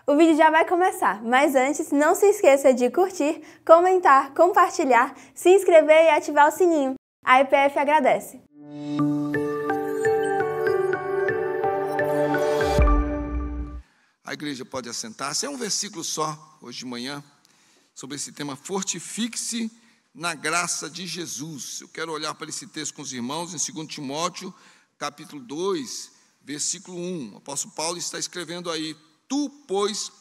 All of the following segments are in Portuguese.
O vídeo já vai começar, mas antes não se esqueça de curtir, comentar, compartilhar, se inscrever e ativar o sininho. A IPF agradece. A igreja pode assentar-se. É um versículo só, hoje de manhã, sobre esse tema: fortifique-se na graça de Jesus. Eu quero olhar para esse texto com os irmãos, em 2 Timóteo, capítulo 2, versículo 1. O apóstolo Paulo está escrevendo aí: tu, pois,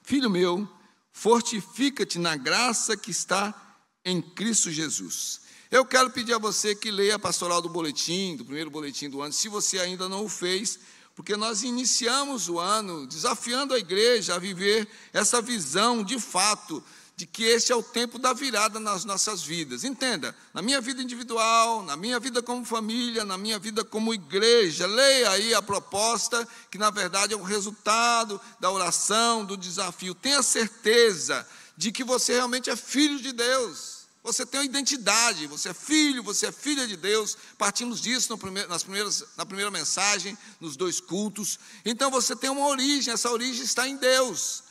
filho meu, fortifica-te na graça que está em Cristo Jesus. Eu quero pedir a você que leia a pastoral do boletim, do primeiro boletim do ano, se você ainda não o fez, porque nós iniciamos o ano desafiando a igreja a viver essa visão de fato, de que este é o tempo da virada nas nossas vidas. Entenda, na minha vida individual, na minha vida como família, na minha vida como igreja, leia aí a proposta, que na verdade é o resultado da oração, do desafio. Tenha certeza de que você realmente é filho de Deus. Você tem uma identidade, você é filho, você é filha de Deus. Partimos disso na primeira mensagem, nos 2 cultos. Então você tem uma origem, essa origem está em Deus.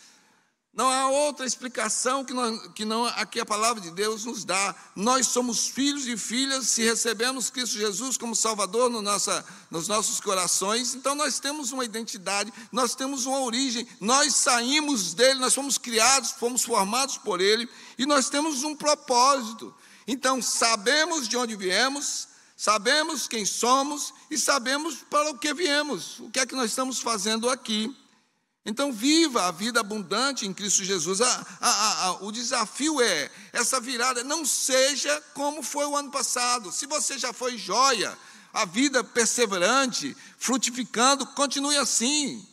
Não há outra explicação que não aqui a palavra de Deus nos dá. Nós somos filhos e filhas se recebemos Cristo Jesus como Salvador nos nossos corações. Então nós temos uma identidade, nós temos uma origem, nós saímos dele, nós fomos criados, fomos formados por ele e nós temos um propósito. Então sabemos de onde viemos, sabemos quem somos e sabemos para o que viemos, o que é que nós estamos fazendo aqui. Então, viva a vida abundante em Cristo Jesus. O desafio é, essa virada não seja como foi o ano passado. Se você já foi joia, a vida perseverante, frutificando, continue assim,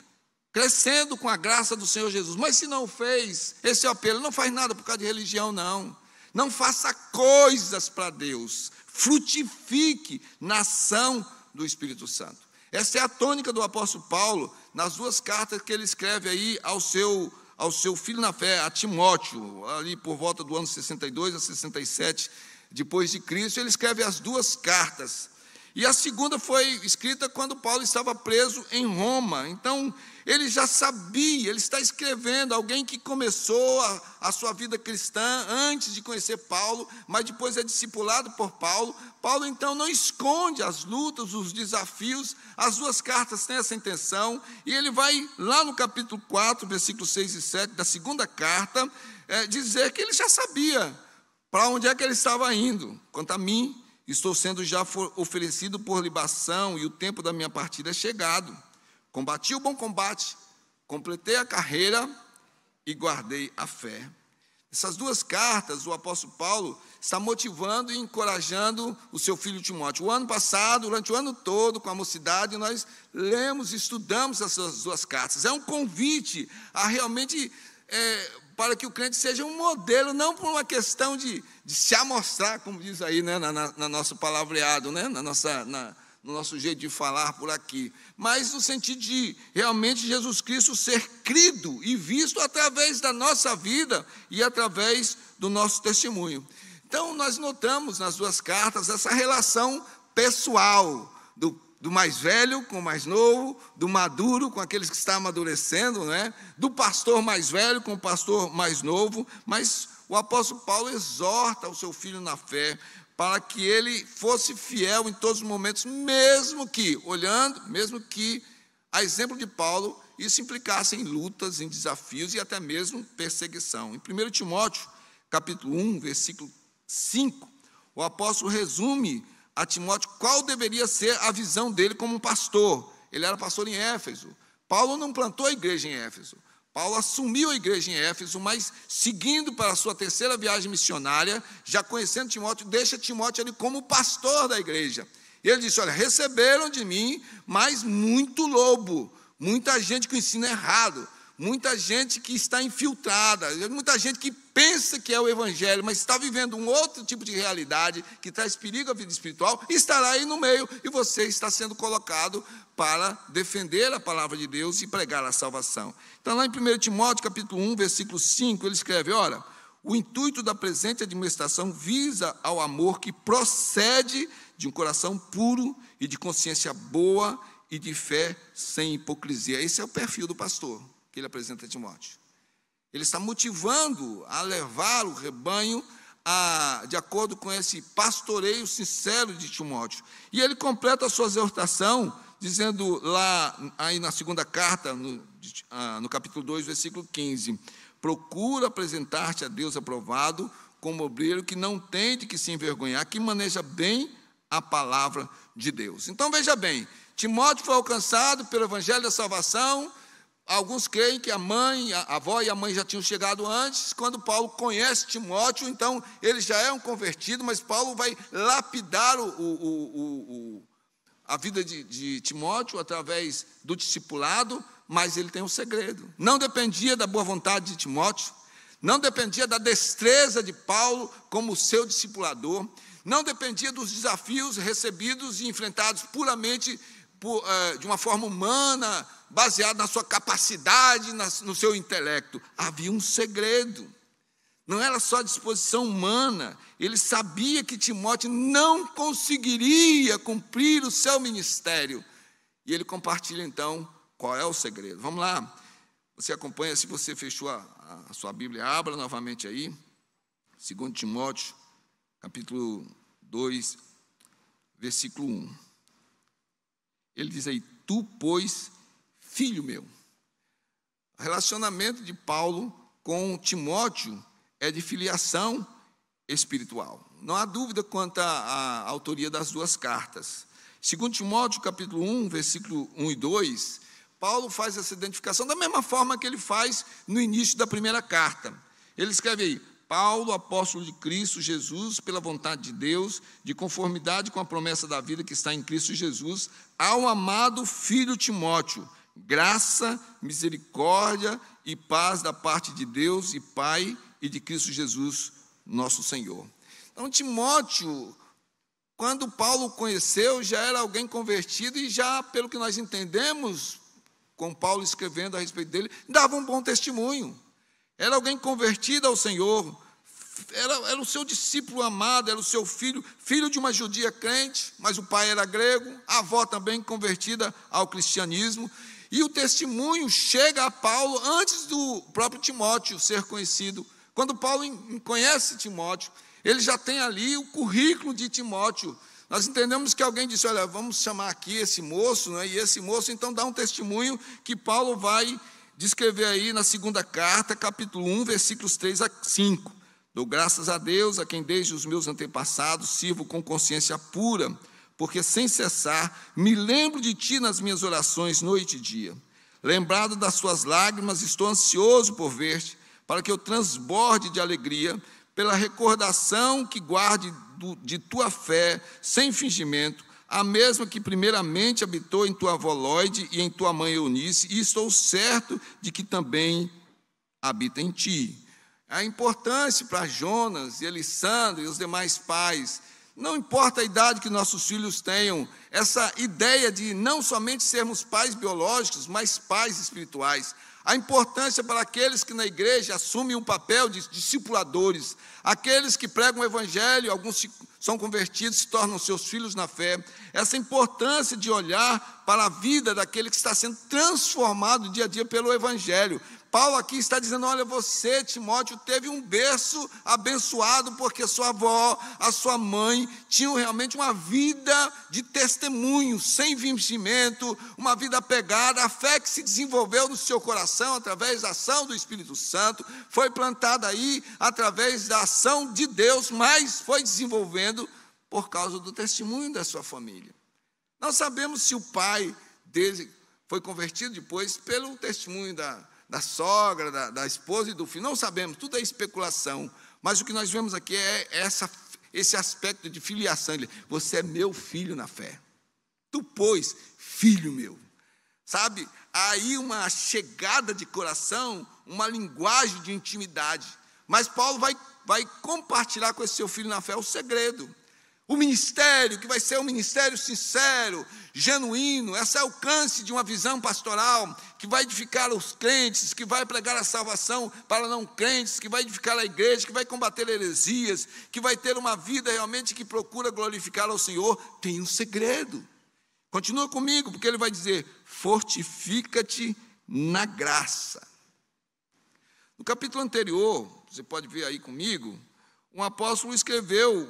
crescendo com a graça do Senhor Jesus. Mas se não fez, esse é o apelo, não faz nada por causa de religião, não. Não faça coisas para Deus. Frutifique na ação do Espírito Santo. Essa é a tônica do apóstolo Paulo nas 2 cartas que ele escreve aí ao seu filho na fé, a Timóteo, ali por volta do ano 62 a 67 depois de Cristo. Ele escreve as 2 cartas. E a segunda foi escrita quando Paulo estava preso em Roma. Então, ele já sabia, ele está escrevendo, alguém que começou a sua vida cristã antes de conhecer Paulo, mas depois é discipulado por Paulo. Paulo, então, não esconde as lutas, os desafios. As 2 cartas têm essa intenção. E ele vai lá no capítulo 4, versículos 6 e 7, da segunda carta, dizer que ele já sabia para onde é que ele estava indo. Quanto a mim, estou sendo já oferecido por libação e o tempo da minha partida é chegado. Combati o bom combate, completei a carreira e guardei a fé. Essas 2 cartas, o apóstolo Paulo está motivando e encorajando o seu filho Timóteo. O ano passado, durante o ano todo, com a mocidade, nós lemos e estudamos essas 2 cartas. É um convite a realmente, para que o crente seja um modelo, não por uma questão de se amostrar, como diz aí, né, na nosso palavreado, né, no nosso jeito de falar por aqui, mas no sentido de realmente Jesus Cristo ser crido e visto através da nossa vida e através do nosso testemunho. Então, nós notamos nas 2 cartas essa relação pessoal do mais velho com o mais novo, do maduro com aqueles que estão amadurecendo, né? Do pastor mais velho com o pastor mais novo. Mas o apóstolo Paulo exorta o seu filho na fé para que ele fosse fiel em todos os momentos, mesmo que, a exemplo de Paulo, isso implicasse em lutas, em desafios e até mesmo perseguição. Em 1 Timóteo, capítulo 1, versículo 5, o apóstolo resume a Timóteo qual deveria ser a visão dele como um pastor. Ele era pastor em Éfeso. Paulo não plantou a igreja em Éfeso. Paulo assumiu a igreja em Éfeso, mas seguindo para a sua 3ª viagem missionária, já conhecendo Timóteo, deixa Timóteo ali como pastor da igreja. E ele disse: olha, receberam de mim, mas muito lobo, muita gente com ensino errado, muita gente que está infiltrada, muita gente que pensa que é o evangelho, mas está vivendo um outro tipo de realidade, que traz perigo à vida espiritual, e estará aí no meio, e você está sendo colocado para defender a palavra de Deus e pregar a salvação. Então, lá em 1 Timóteo, capítulo 1, versículo 5, ele escreve: ora, o intuito da presente administração visa ao amor que procede de um coração puro e de consciência boa e de fé sem hipocrisia. Esse é o perfil do pastor. que ele apresenta a Timóteo. Ele está motivando a levar o rebanho de acordo com esse pastoreio sincero de Timóteo. E ele completa a sua exortação, dizendo lá aí na segunda carta, no capítulo 2, versículo 15, procura apresentar-te a Deus aprovado, como obreiro que não tem de que se envergonhar, que maneja bem a palavra de Deus. Então veja bem, Timóteo foi alcançado pelo evangelho da salvação. Alguns creem que a avó e a mãe já tinham chegado antes. Quando Paulo conhece Timóteo, então ele já é um convertido, mas Paulo vai lapidar a vida de Timóteo através do discipulado, mas ele tem um segredo. Não dependia da boa vontade de Timóteo, não dependia da destreza de Paulo como seu discipulador, não dependia dos desafios recebidos e enfrentados puramente de uma forma humana, baseado na sua capacidade, no seu intelecto. Havia um segredo. Não era só disposição humana. Ele sabia que Timóteo não conseguiria cumprir o seu ministério. E ele compartilha, então, qual é o segredo. Vamos lá. Você acompanha, se você fechou a sua Bíblia, abra novamente aí. 2 Timóteo, capítulo 2, versículo 1. Ele diz aí, tu, pois, filho meu. O relacionamento de Paulo com Timóteo é de filiação espiritual. Não há dúvida quanto à autoria das duas cartas. 2 Timóteo, capítulo 1, versículo 1 e 2, Paulo faz essa identificação da mesma forma que ele faz no início da primeira carta. Ele escreve aí, Paulo, apóstolo de Cristo Jesus, pela vontade de Deus, de conformidade com a promessa da vida que está em Cristo Jesus, ao amado filho Timóteo, graça, misericórdia e paz da parte de Deus e Pai e de Cristo Jesus, nosso Senhor. Então, Timóteo, quando Paulo o conheceu, já era alguém convertido e já, pelo que nós entendemos, com Paulo escrevendo a respeito dele, dava um bom testemunho. Era alguém convertido ao Senhor, era o seu discípulo amado, era o seu filho, filho de uma judia crente, mas o pai era grego, a avó também convertida ao cristianismo, e o testemunho chega a Paulo antes do próprio Timóteo ser conhecido. Quando Paulo conhece Timóteo, ele já tem ali o currículo de Timóteo. Nós entendemos que alguém disse, olha, vamos chamar aqui esse moço, né? E esse moço então dá um testemunho que Paulo vai descrever aí na segunda carta, capítulo 1, versículos 3 a 5. Dou graças a Deus, a quem desde os meus antepassados sirvo com consciência pura, porque sem cessar me lembro de ti nas minhas orações noite e dia. Lembrado das suas lágrimas, estou ansioso por ver-te, para que eu transborde de alegria, pela recordação que guarde de tua fé, sem fingimento, a mesma que primeiramente habitou em tua avó Lóide e em tua mãe Eunice, e estou certo de que também habita em ti. A importância para Jonas e Elissandro e os demais pais, não importa a idade que nossos filhos tenham, essa ideia de não somente sermos pais biológicos, mas pais espirituais. A importância para aqueles que na igreja assumem um papel de discipuladores, aqueles que pregam o evangelho, alguns são convertidos, se tornam seus filhos na fé. Essa importância de olhar para a vida daquele que está sendo transformado dia a dia pelo evangelho. Paulo aqui está dizendo, olha, você, Timóteo, teve um berço abençoado, porque sua avó, a sua mãe, tinham realmente uma vida de testemunho, sem fingimento, uma vida apegada, a fé que se desenvolveu no seu coração, através da ação do Espírito Santo, foi plantada aí, através da ação de Deus, mas foi desenvolvendo por causa do testemunho da sua família. Não sabemos se o pai dele foi convertido depois pelo testemunho da sogra, da esposa e do filho, não sabemos, tudo é especulação, mas o que nós vemos aqui é esse aspecto de filiação. Você é meu filho na fé, tu, pois, filho meu, sabe, aí uma chegada de coração, uma linguagem de intimidade, mas Paulo vai compartilhar com esse seu filho na fé o segredo, o ministério, que vai ser um ministério sincero, genuíno, esse alcance de uma visão pastoral, que vai edificar os crentes, que vai pregar a salvação para não crentes, que vai edificar a igreja, que vai combater heresias, que vai ter uma vida realmente que procura glorificar ao Senhor, tem um segredo. Continua comigo, porque ele vai dizer, fortifica-te na graça. No capítulo anterior, você pode ver aí comigo, um apóstolo escreveu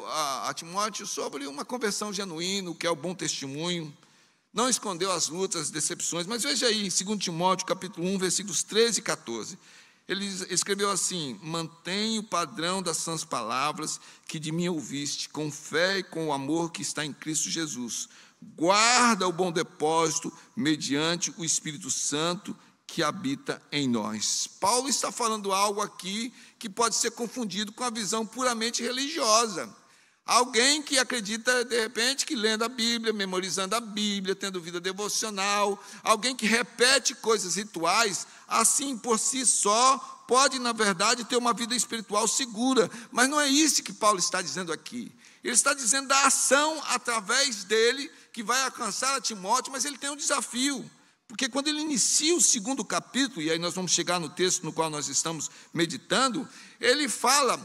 a Timóteo sobre uma conversão genuína, o que é o bom testemunho. Não escondeu as lutas, as decepções, mas veja aí, em 2 Timóteo, capítulo 1, versículos 13 e 14. Ele escreveu assim: mantenha o padrão das sãs palavras que de mim ouviste, com fé e com o amor que está em Cristo Jesus. Guarda o bom depósito mediante o Espírito Santo que habita em nós. Paulo está falando algo aqui que pode ser confundido com a visão puramente religiosa. Alguém que acredita, de repente, que lendo a Bíblia, memorizando a Bíblia, tendo vida devocional, alguém que repete coisas rituais, assim por si só, pode, na verdade, ter uma vida espiritual segura. Mas não é isso que Paulo está dizendo aqui. Ele está dizendo da ação através dele, que vai alcançar a Timóteo, mas ele tem um desafio. Porque quando ele inicia o 2º capítulo, e aí nós vamos chegar no texto no qual nós estamos meditando, ele fala,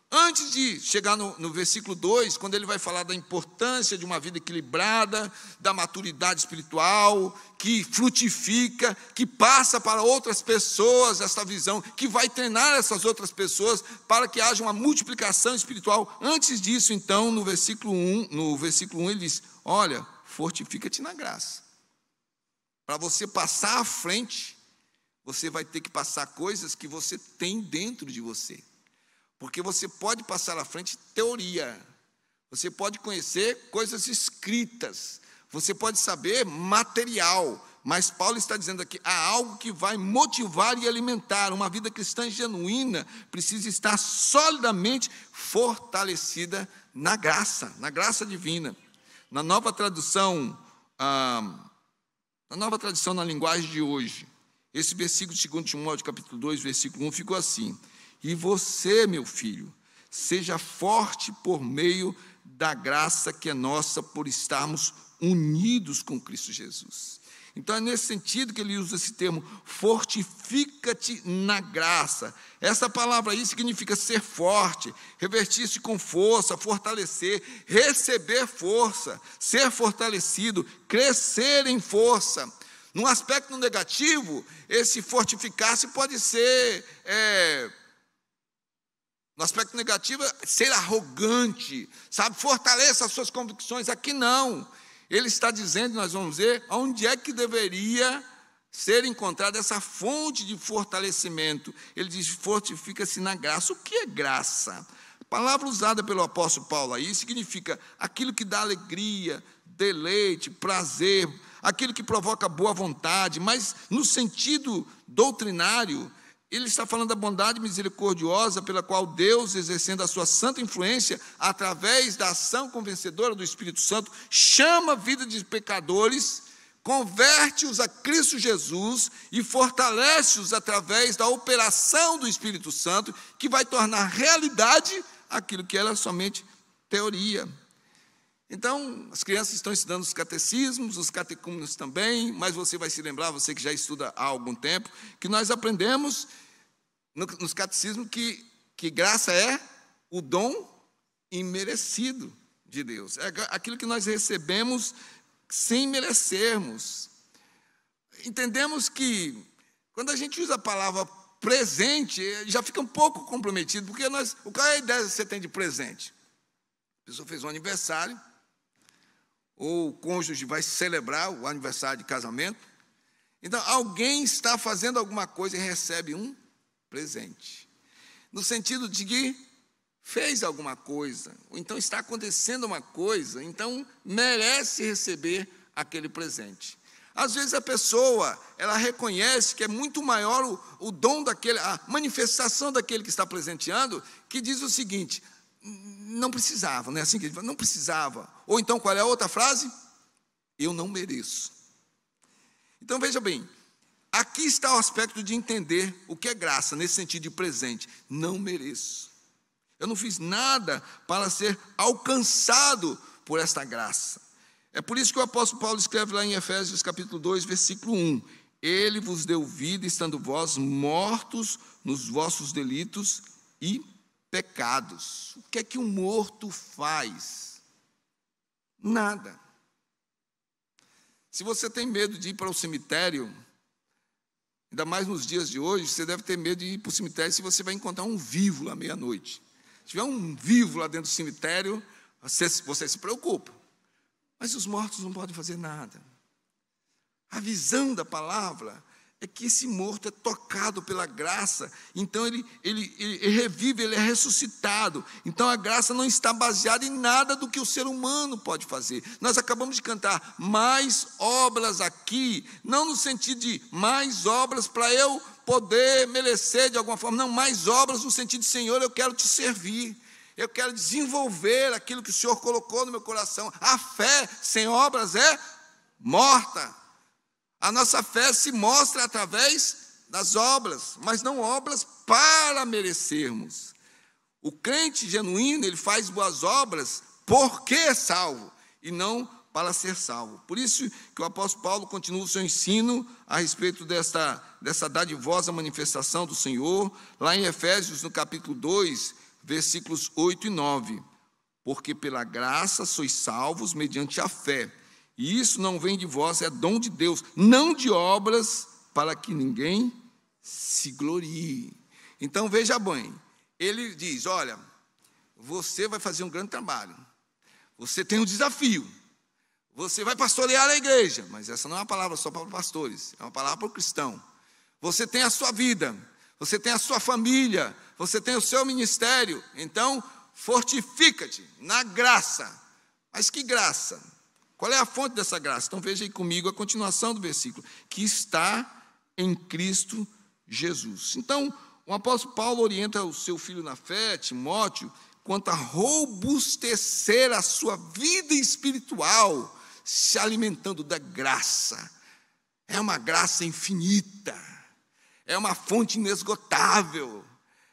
antes de chegar no versículo 2, quando ele vai falar da importância de uma vida equilibrada, da maturidade espiritual, que frutifica, que passa para outras pessoas essa visão, que vai treinar essas outras pessoas para que haja uma multiplicação espiritual. Antes disso, então, no versículo 1 ele diz, olha, fortifica-te na graça. Para você passar à frente, você vai ter que passar coisas que você tem dentro de você. Porque você pode passar à frente teoria, você pode conhecer coisas escritas, você pode saber material, mas Paulo está dizendo aqui, há algo que vai motivar e alimentar. Uma vida cristã genuína precisa estar solidamente fortalecida na graça divina. Na nova tradução, na linguagem de hoje, esse versículo de 2 Timóteo, capítulo 2, versículo 1, ficou assim: e você, meu filho, seja forte por meio da graça que é nossa por estarmos unidos com Cristo Jesus. Então é nesse sentido que ele usa esse termo, fortifica-te na graça. Essa palavra aí significa ser forte, revestir-se com força, fortalecer, receber força, ser fortalecido, crescer em força. Num aspecto negativo, esse fortificar-se pode ser, no aspecto negativo, ser arrogante, sabe? Fortaleça as suas convicções. Aqui não. Ele está dizendo, nós vamos ver, onde é que deveria ser encontrada essa fonte de fortalecimento. Ele diz, fortifica-se na graça. O que é graça? A palavra usada pelo apóstolo Paulo aí significa aquilo que dá alegria, deleite, prazer, aquilo que provoca boa vontade, mas no sentido doutrinário, ele está falando da bondade misericordiosa pela qual Deus, exercendo a sua santa influência, através da ação convencedora do Espírito Santo, chama a vida de pecadores, converte-os a Cristo Jesus e fortalece-os através da operação do Espírito Santo, que vai tornar realidade aquilo que era somente teoria. Então, as crianças estão estudando os catecismos, os catecúmenos também, mas você vai se lembrar, você que já estuda há algum tempo, que nós aprendemos nos catecismos que graça é o dom imerecido de Deus. É aquilo que nós recebemos sem merecermos. Entendemos que, quando a gente usa a palavra presente, já fica um pouco comprometido, porque qual é a ideia que você tem de presente? A pessoa fez um aniversário, ou o cônjuge vai celebrar o aniversário de casamento. Então, alguém está fazendo alguma coisa e recebe um presente. No sentido de que fez alguma coisa, ou então está acontecendo uma coisa, então merece receber aquele presente. Às vezes a pessoa, ela reconhece que é muito maior o dom daquele, a manifestação daquele que está presenteando, que diz o seguinte: não precisava, não é assim que ele fala? Não precisava. Ou então, qual é a outra frase? Eu não mereço. Então, veja bem, aqui está o aspecto de entender o que é graça, nesse sentido de presente. Não mereço. Eu não fiz nada para ser alcançado por esta graça. É por isso que o apóstolo Paulo escreve lá em Efésios capítulo 2, versículo 1. Ele vos deu vida, estando vós mortos nos vossos delitos e pecados. O que é que um morto faz? Nada. Se você tem medo de ir para o cemitério, ainda mais nos dias de hoje, você deve ter medo de ir para o cemitério se você vai encontrar um vivo lá meia-noite. Se tiver um vivo lá dentro do cemitério, você se preocupa. Mas os mortos não podem fazer nada. A visão da palavra é que esse morto é tocado pela graça, então ele revive, ele é ressuscitado. Então a graça não está baseada em nada do que o ser humano pode fazer. Nós acabamos de cantar mais obras aqui, não no sentido de mais obras para eu poder merecer de alguma forma, não, mais obras no sentido de, Senhor, eu quero te servir, eu quero desenvolver aquilo que o Senhor colocou no meu coração. A fé sem obras é morta. A nossa fé se mostra através das obras, mas não obras para merecermos. O crente genuíno, ele faz boas obras porque é salvo, e não para ser salvo. Por isso que o apóstolo Paulo continua o seu ensino a respeito dessa dadivosa manifestação do Senhor, lá em Efésios, no capítulo 2, versículos 8 e 9. Porque pela graça sois salvos mediante a fé. E isso não vem de vós, é dom de Deus, não de obras, para que ninguém se glorie. Então, veja bem, ele diz, olha, você vai fazer um grande trabalho, você tem um desafio, você vai pastorear a igreja, mas essa não é uma palavra só para pastores, é uma palavra para o cristão. Você tem a sua vida, você tem a sua família, você tem o seu ministério, então, fortifica-te na graça. Mas que graça? Qual é a fonte dessa graça? Então veja aí comigo a continuação do versículo, que está em Cristo Jesus. Então, o apóstolo Paulo orienta o seu filho na fé, Timóteo, quanto a robustecer a sua vida espiritual, se alimentando da graça. É uma graça infinita, é uma fonte inesgotável,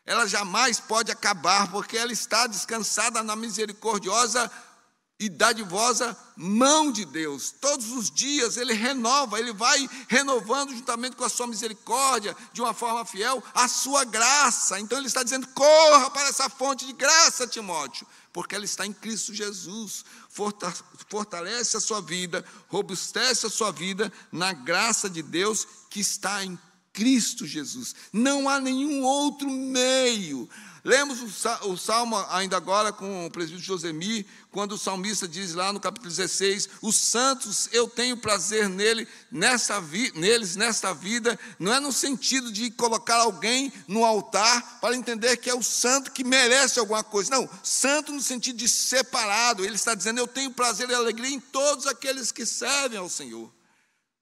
ela jamais pode acabar, porque ela está descansada na misericordiosa e dadivosa mão de Deus. Todos os dias ele renova, ele vai renovando juntamente com a sua misericórdia, de uma forma fiel, a sua graça. Então ele está dizendo, corra para essa fonte de graça, Timóteo, porque ela está em Cristo Jesus. Fortalece a sua vida, robustece a sua vida na graça de Deus que está em Cristo Jesus. Não há nenhum outro meio. Lemos o Salmo ainda agora com o presbítero Josemir, quando o salmista diz lá no capítulo 16, os santos, eu tenho prazer neles nesta vida, não é no sentido de colocar alguém no altar para entender que é o santo que merece alguma coisa, não, santo no sentido de separado. Ele está dizendo, eu tenho prazer e alegria em todos aqueles que servem ao Senhor.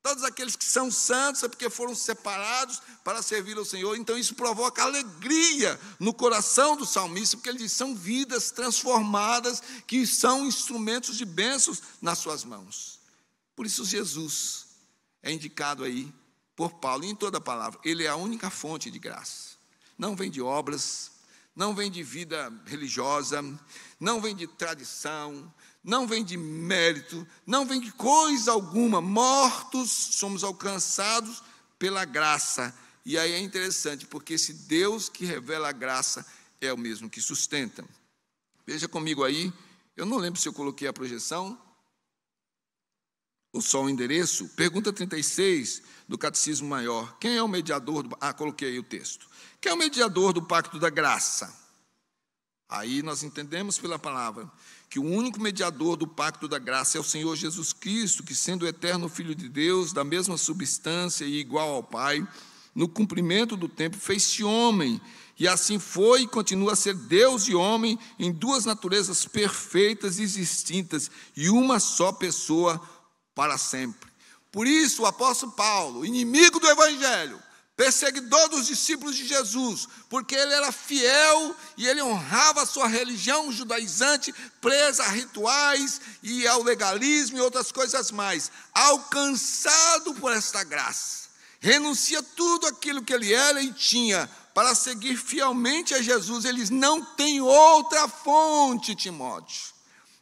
Todos aqueles que são santos é porque foram separados para servir ao Senhor. Então isso provoca alegria no coração do salmista, porque ele diz, são vidas transformadas que são instrumentos de bênçãos nas suas mãos. Por isso Jesus é indicado aí por Paulo, em toda a palavra, ele é a única fonte de graça. Não vem de obras, não vem de vida religiosa, não vem de tradição, não vem de mérito, não vem de coisa alguma. Mortos somos alcançados pela graça. E aí é interessante, porque esse Deus que revela a graça é o mesmo que sustenta. Veja comigo aí, eu não lembro se eu coloquei a projeção, ou só o endereço. Pergunta 36 do Catecismo Maior. Quem é o mediador do... coloquei aí o texto. Quem é o mediador do pacto da graça? Aí nós entendemos pela palavra que o único mediador do pacto da graça é o Senhor Jesus Cristo, que sendo o eterno Filho de Deus, da mesma substância e igual ao Pai, no cumprimento do tempo fez-se homem, e assim foi e continua a ser Deus e homem em duas naturezas perfeitas e distintas, e uma só pessoa para sempre. Por isso o apóstolo Paulo, inimigo do Evangelho, perseguidor dos discípulos de Jesus, porque ele era fiel e ele honrava a sua religião judaizante, presa a rituais e ao legalismo e outras coisas mais. Alcançado por esta graça, renuncia tudo aquilo que ele era e tinha para seguir fielmente a Jesus. Eles não têm outra fonte, Timóteo.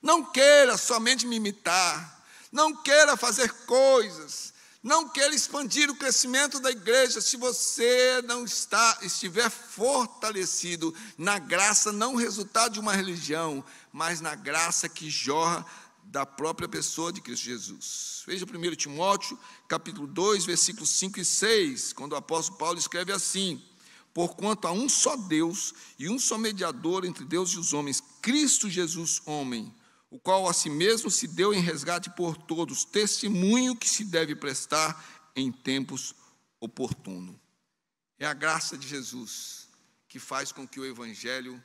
Não queira somente me imitar, não queira fazer coisas, não queira expandir o crescimento da igreja se você não estiver fortalecido na graça, não resultado de uma religião, mas na graça que jorra da própria pessoa de Cristo Jesus. Veja 1 Timóteo, capítulo 2, versículos 5 e 6, quando o apóstolo Paulo escreve assim: porquanto há um só Deus e um só mediador entre Deus e os homens, Cristo Jesus, homem, o qual a si mesmo se deu em resgate por todos, testemunho que se deve prestar em tempos oportunos. É a graça de Jesus que faz com que o evangelho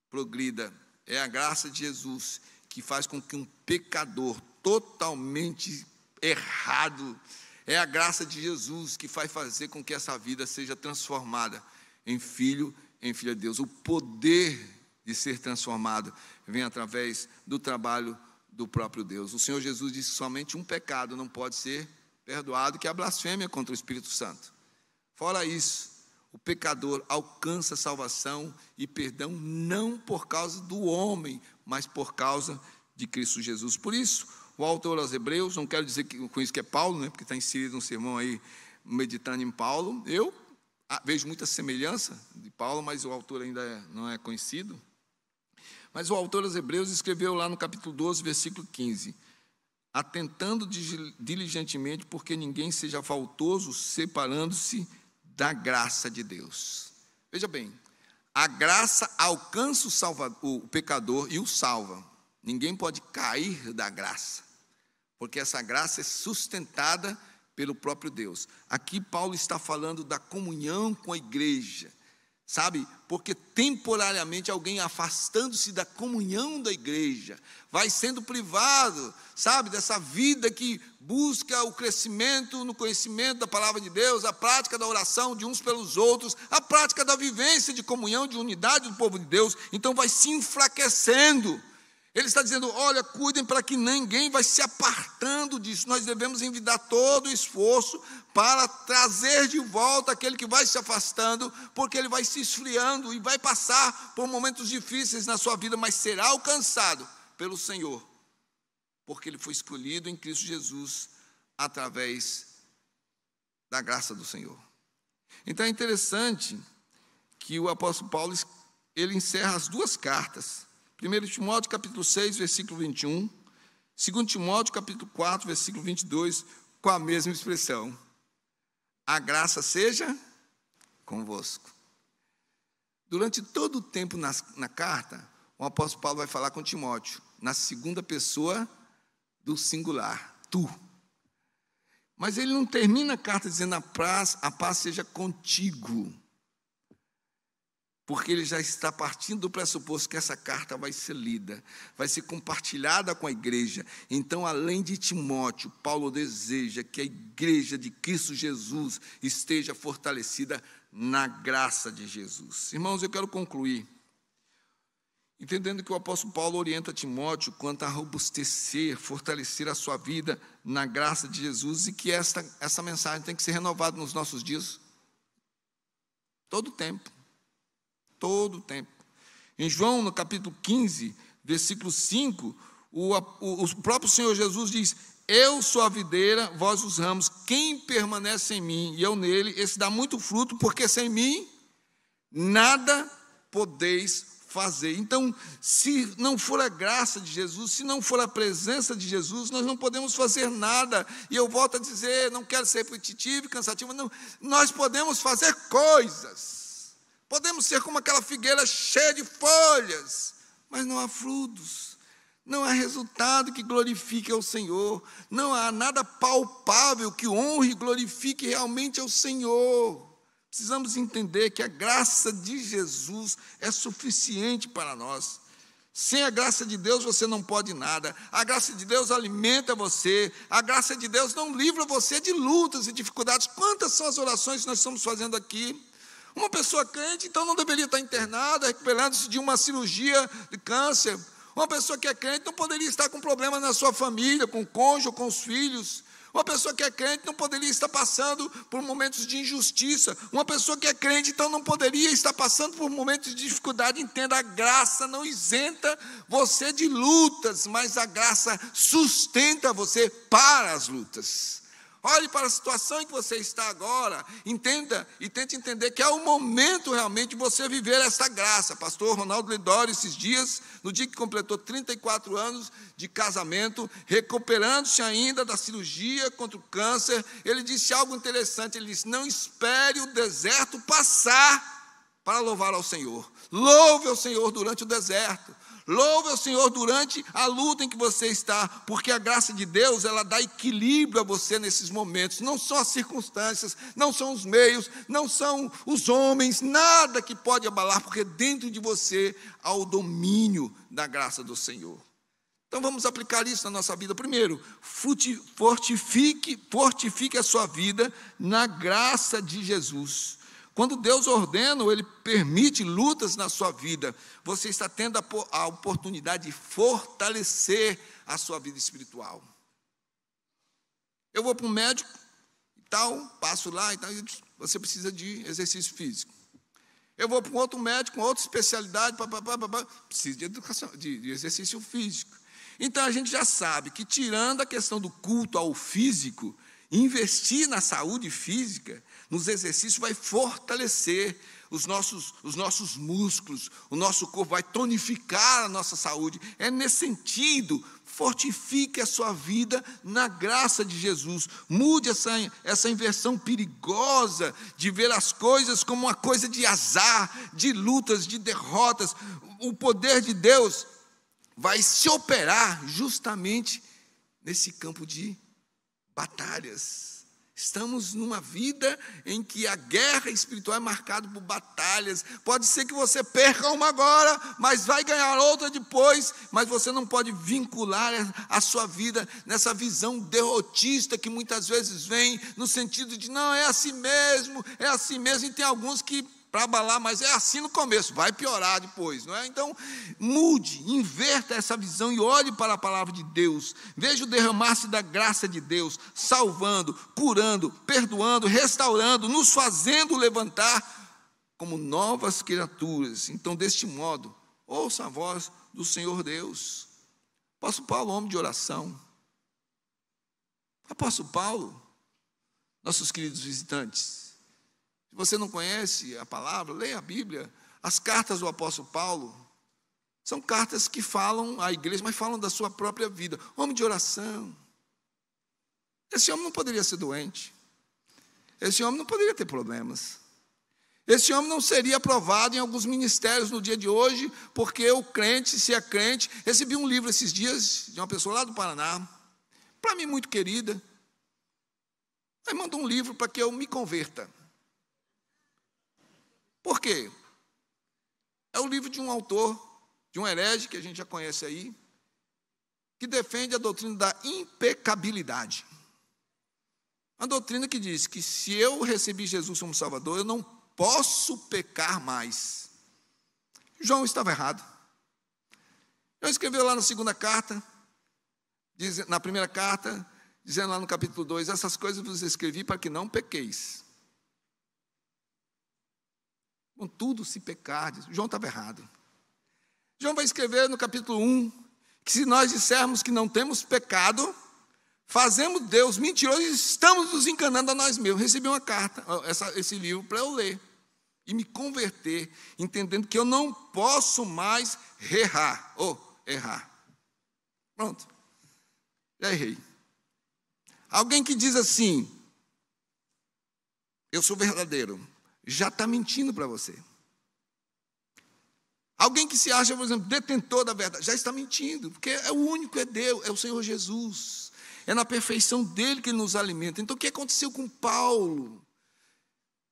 progrida. É a graça de Jesus que faz com que um pecador totalmente errado, é a graça de Jesus que vai fazer com que essa vida seja transformada em filho, em filha de Deus. O poder de ser transformado vem através do trabalho do próprio Deus. O Senhor Jesus disse que somente um pecado não pode ser perdoado, que é a blasfêmia contra o Espírito Santo. Fora isso, o pecador alcança salvação e perdão não por causa do homem, mas por causa de Cristo Jesus. Por isso, o autor aos Hebreus, não quero dizer com isso que é Paulo, né, porque está inserido um sermão aí meditando em Paulo. Eu vejo muita semelhança de Paulo, mas o autor ainda não é conhecido. Mas o autor aos Hebreus escreveu lá no capítulo 12, versículo 15: atentando diligentemente porque ninguém seja faltoso, separando-se da graça de Deus. Veja bem, a graça alcança o pecador e o salva. Ninguém pode cair da graça, porque essa graça é sustentada pelo próprio Deus. Aqui Paulo está falando da comunhão com a igreja, sabe? Porque temporariamente alguém afastando-se da comunhão da igreja, vai sendo privado, sabe? Dessa vida que busca o crescimento no conhecimento da palavra de Deus, a prática da oração de uns pelos outros, a prática da vivência de comunhão, de unidade do povo de Deus. Então vai se enfraquecendo. Ele está dizendo, olha, cuidem para que ninguém vai se apartando disso. Nós devemos envidar todo o esforço para trazer de volta aquele que vai se afastando, porque ele vai se esfriando e vai passar por momentos difíceis na sua vida, mas será alcançado pelo Senhor, porque ele foi escolhido em Cristo Jesus através da graça do Senhor. Então é interessante que o apóstolo Paulo, ele encerra as duas cartas. 1 Timóteo capítulo 6, versículo 21, 2 Timóteo capítulo 4, versículo 22, com a mesma expressão: a graça seja convosco. Durante todo o tempo na carta, o apóstolo Paulo vai falar com Timóteo, na segunda pessoa do singular, tu. Mas ele não termina a carta dizendo a paz seja contigo, porque ele já está partindo do pressuposto que essa carta vai ser lida, vai ser compartilhada com a igreja. Então, além de Timóteo, Paulo deseja que a igreja de Cristo Jesus esteja fortalecida na graça de Jesus. Irmãos, eu quero concluir entendendo que o apóstolo Paulo orienta Timóteo quanto a robustecer, fortalecer a sua vida na graça de Jesus, e que essa mensagem tem que ser renovada nos nossos dias, todo o tempo. Todo o tempo. Em João, no capítulo 15, versículo 5, o próprio Senhor Jesus diz: eu sou a videira, vós os ramos, quem permanece em mim e eu nele, esse dá muito fruto, porque sem mim nada podeis fazer. Então, se não for a graça de Jesus, se não for a presença de Jesus, nós não podemos fazer nada. E eu volto a dizer, não quero ser repetitivo e cansativo, não, nós podemos fazer coisas. Podemos ser como aquela figueira cheia de folhas, mas não há frutos, não há resultado que glorifique ao Senhor, não há nada palpável que honre e glorifique realmente ao Senhor. Precisamos entender que a graça de Jesus é suficiente para nós. Sem a graça de Deus você não pode nada. A graça de Deus alimenta você. A graça de Deus não livra você de lutas e dificuldades. Quantas são as orações que nós estamos fazendo aqui? Uma pessoa crente, então, não deveria estar internada, recuperando-se de uma cirurgia de câncer. Uma pessoa que é crente não poderia estar com problemas na sua família, com o cônjuge, com os filhos. Uma pessoa que é crente não poderia estar passando por momentos de injustiça. Uma pessoa que é crente, então, não poderia estar passando por momentos de dificuldade. Entenda, a graça não isenta você de lutas, mas a graça sustenta você para as lutas. Olhe para a situação em que você está agora, entenda e tente entender que é o momento realmente de você viver essa graça. Pastor Ronaldo Lidório, esses dias, no dia que completou 34 anos de casamento, recuperando-se ainda da cirurgia contra o câncer, ele disse algo interessante, ele disse: não espere o deserto passar para louvar ao Senhor. Louve ao Senhor durante o deserto. Louve ao Senhor durante a luta em que você está, porque a graça de Deus, ela dá equilíbrio a você nesses momentos. Não são as circunstâncias, não são os meios, não são os homens, nada que pode abalar, porque dentro de você há o domínio da graça do Senhor. Então vamos aplicar isso na nossa vida. Primeiro, fortifique a sua vida na graça de Jesus. Quando Deus ordena ou Ele permite lutas na sua vida, você está tendo a oportunidade de fortalecer a sua vida espiritual. Eu vou para um médico e tal, passo lá e tal, e você precisa de exercício físico. Eu vou para um outro médico com outra especialidade, precisa de educação, de exercício físico. Então a gente já sabe que, tirando a questão do culto ao físico, investir na saúde física, nos exercícios, vai fortalecer os nossos músculos, o nosso corpo, vai tonificar a nossa saúde. É nesse sentido, fortifique a sua vida na graça de Jesus. Mude essa inversão perigosa de ver as coisas como uma coisa de azar, de lutas, de derrotas. O poder de Deus vai se operar justamente nesse campo de batalhas. Estamos numa vida em que a guerra espiritual é marcada por batalhas. Pode ser que você perca uma agora, mas vai ganhar outra depois. Mas você não pode vincular a sua vida nessa visão derrotista que muitas vezes vem no sentido de: não, é assim mesmo. E tem alguns que, para abalar, mas é assim no começo, vai piorar depois, não é? Então, mude, inverta essa visão e olhe para a palavra de Deus. Veja o derramar-se da graça de Deus, salvando, curando, perdoando, restaurando, nos fazendo levantar como novas criaturas. Então, deste modo, ouça a voz do Senhor Deus. Apóstolo Paulo, homem de oração. Apóstolo Paulo, nossos queridos visitantes, se você não conhece a palavra, leia a Bíblia. As cartas do apóstolo Paulo são cartas que falam à igreja, mas falam da sua própria vida. Homem de oração. Esse homem não poderia ser doente. Esse homem não poderia ter problemas. Esse homem não seria aprovado em alguns ministérios no dia de hoje, porque o crente, se é crente... Recebi um livro esses dias de uma pessoa lá do Paraná, para mim muito querida. Aí mandou um livro para que eu me converta. Por quê? É o livro de um autor, de um herege, que a gente já conhece aí, que defende a doutrina da impecabilidade. Uma doutrina que diz que se eu recebi Jesus como Salvador, eu não posso pecar mais. João estava errado. João escreveu lá na segunda carta, na primeira carta, dizendo lá no capítulo 2, essas coisas vos escrevi para que não pequeis. Contudo, se pecardes, João estava errado. João vai escrever no capítulo 1, que se nós dissermos que não temos pecado, fazemos Deus mentiroso e estamos nos enganando a nós mesmos. Recebi uma carta, esse livro, para eu ler e me converter, entendendo que eu não posso mais errar. Pronto, já errei. Alguém que diz assim: eu sou verdadeiro, já está mentindo para você. Alguém que se acha, por exemplo, detentor da verdade, já está mentindo, porque é o único, é Deus, é o Senhor Jesus. É na perfeição dele que ele nos alimenta. Então, o que aconteceu com Paulo?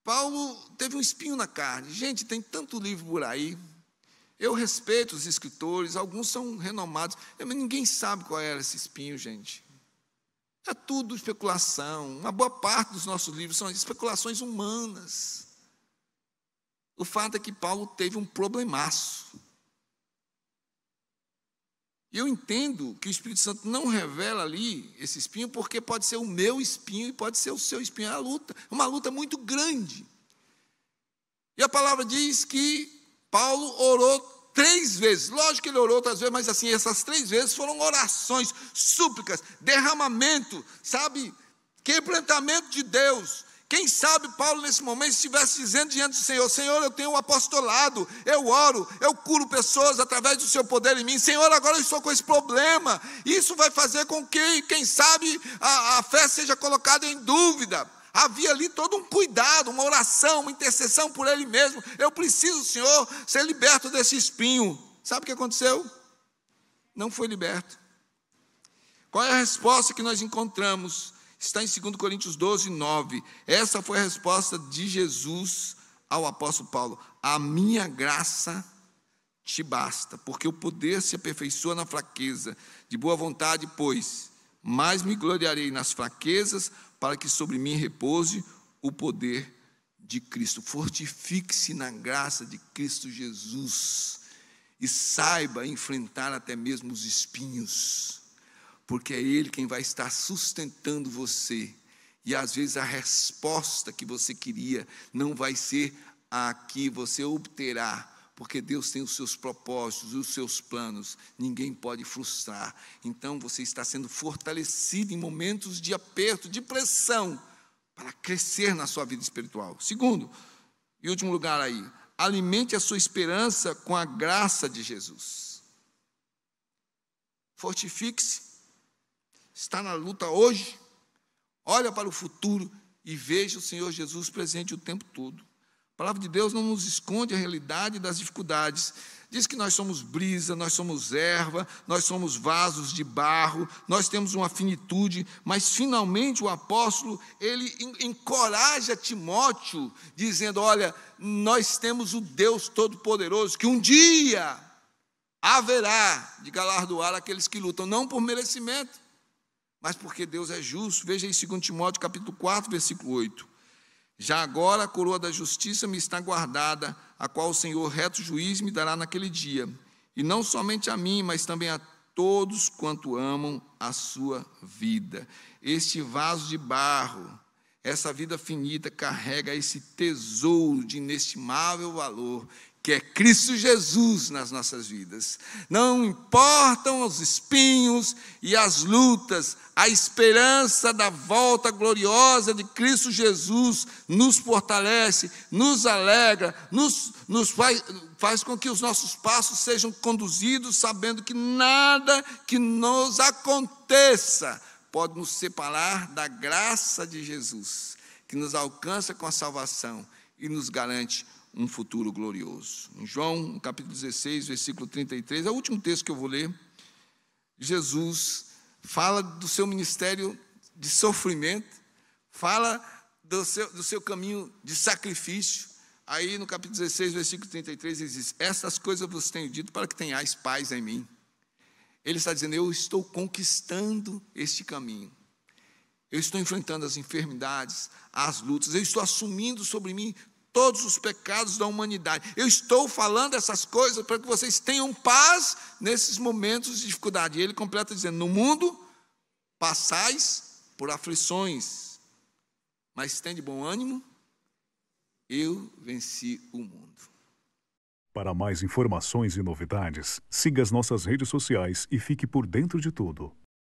Paulo teve um espinho na carne. Gente, tem tanto livro por aí. Eu respeito os escritores, alguns são renomados, mas ninguém sabe qual era esse espinho, gente. É tudo especulação. Uma boa parte dos nossos livros são especulações humanas. O fato é que Paulo teve um problemaço. E eu entendo que o Espírito Santo não revela ali esse espinho, porque pode ser o meu espinho e pode ser o seu espinho. É uma luta muito grande. E a palavra diz que Paulo orou 3 vezes. Lógico que ele orou outras vezes, mas assim, essas 3 vezes foram orações, súplicas, derramamento, sabe? quebrantamento de Deus. Quem sabe Paulo nesse momento estivesse dizendo diante do Senhor: Senhor, eu tenho um apostolado, eu oro, eu curo pessoas através do seu poder em mim. Senhor, agora eu estou com esse problema. Isso vai fazer com que, quem sabe, a fé seja colocada em dúvida. Havia ali todo um cuidado, uma oração, uma intercessão por ele mesmo. Eu preciso, Senhor, ser liberto desse espinho. Sabe o que aconteceu? Não foi liberto. Qual é a resposta que nós encontramos? Está em 2 Coríntios 12, 9. Essa foi a resposta de Jesus ao apóstolo Paulo: a minha graça te basta, porque o poder se aperfeiçoa na fraqueza. De boa vontade, pois, mais me gloriarei nas fraquezas, para que sobre mim repouse o poder de Cristo. Fortifique-se na graça de Cristo Jesus e saiba enfrentar até mesmo os espinhos, porque é Ele quem vai estar sustentando você. E às vezes a resposta que você queria não vai ser a que você obterá, porque Deus tem os seus propósitos, os seus planos, ninguém pode frustrar. Então você está sendo fortalecido em momentos de aperto, de pressão, para crescer na sua vida espiritual. Segundo e último lugar aí, alimente a sua esperança com a graça de Jesus. Fortifique-se. Está na luta hoje, olha para o futuro e veja o Senhor Jesus presente o tempo todo. A palavra de Deus não nos esconde a realidade das dificuldades. Diz que nós somos brisa, nós somos erva, nós somos vasos de barro, nós temos uma finitude, mas finalmente o apóstolo, ele encoraja Timóteo, dizendo: olha, nós temos o Deus Todo-Poderoso, que um dia haverá de galardoar aqueles que lutam, não por merecimento, mas porque Deus é justo. Veja aí 2 Timóteo capítulo 4, versículo 8. Já agora a coroa da justiça me está guardada, a qual o Senhor, reto juiz, me dará naquele dia. E não somente a mim, mas também a todos quanto amam a sua vida. Este vaso de barro, essa vida finita, carrega esse tesouro de inestimável valor, que é Cristo Jesus nas nossas vidas. Não importam os espinhos e as lutas, a esperança da volta gloriosa de Cristo Jesus nos fortalece, nos alegra, nos faz com que os nossos passos sejam conduzidos, sabendo que nada que nos aconteça pode nos separar da graça de Jesus, que nos alcança com a salvação e nos garante um futuro glorioso. Em João, capítulo 16, versículo 33, é o último texto que eu vou ler. Jesus fala do seu ministério de sofrimento, fala do seu caminho de sacrifício. Aí no capítulo 16, versículo 33, ele diz: essas coisas vos tenho dito para que tenhais paz em mim. Ele está dizendo: eu estou conquistando este caminho. Eu estou enfrentando as enfermidades, as lutas, eu estou assumindo sobre mim todos os pecados da humanidade. Eu estou falando essas coisas para que vocês tenham paz nesses momentos de dificuldade. E ele completa dizendo: no mundo passais por aflições, mas tem de bom ânimo, eu venci o mundo. Para mais informações e novidades, siga as nossas redes sociais e fique por dentro de tudo.